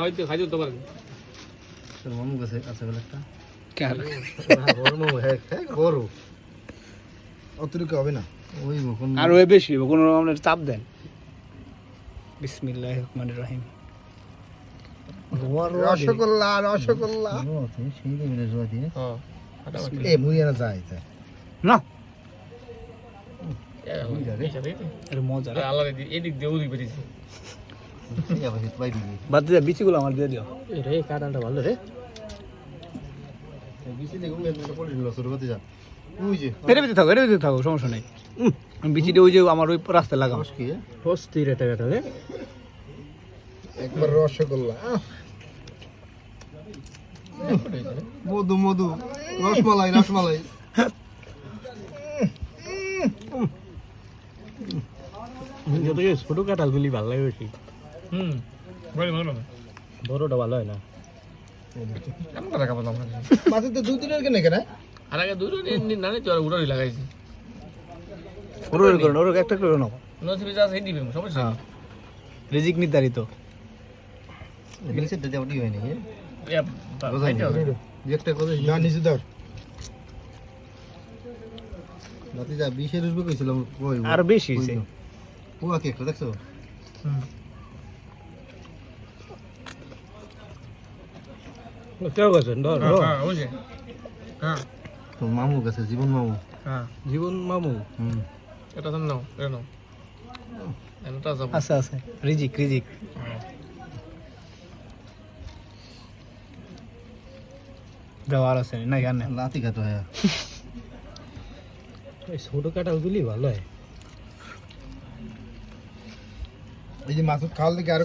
হয়তো খাইছো তো পারেন মামু কাছে আছে বলে একটা বড় মামু হ্যাঁ বড় অতিরিক্ত হবে না ওই কোন আর ওই বেশি কোনো আমরা চাপ দেন বিসমিল্লাহির রহমানির রহিম রসগোল্লা রসগোল্লা সেই দিকে জোয়া দিয়ে হ্যাঁ এ মুড়িয়ে যায় তাই না এটা এর মজা আল্লাহ এদিক দিয়ে ওদিক বেরিয়েছে এই আবার ভাই দিবি বাদ দিয়ে বিচিগুলো আমার দিয়ে দিও রে কাঁঠালটা ভালো রে বিসি দেখো মেয়ে পড়ে দিল শুরু করতে যা ওই যে এটা ভিতরে থাকো সমস্যা নেই আমি বিচিটা ওই যে আমার ওই রাস্তায় লাগাম কি হস্তি রে টাকা রে একবার রসগোল্লা মধু মধু রসমালাই রসমালাই যত ছোট কাঁঠালগুলি ভালো লাগে বেশি ভালো বড়টা ভালো হয় না কেমন করে রাখা বললাম মাঝে তো দুই দিনের কেন কেন আর আগে দুটো দিন না তো উড়ারি লাগাইছি ওর করুন ওর একটা করে নাও নসিবে যা সেই দিবেন সমস্যা নেই রিজিক নির্ধারিত গেছে দাদা ওটি হয়নি খাইতে হবে একটা করে না নিচে দাও নাতি যা 20 রুপে কইছিলাম কই আর বেশি হইছে পুয়া কেক দেখছো কেউ গেছেন ধর হ্যাঁ বুঝে হ্যাঁ তো মামু কাছে জীবন মামু হ্যাঁ জীবন মামু হুম এটা তো নাও এটা নাও এটা যাব আছে আছে রিজিক দেওয়ার আছে না জানেন লাতি খাতো হ্যাঁ এই ছোট কাঁঠালগুলি ভালো হয় এই যে মাছ খাওয়ার দিকে আর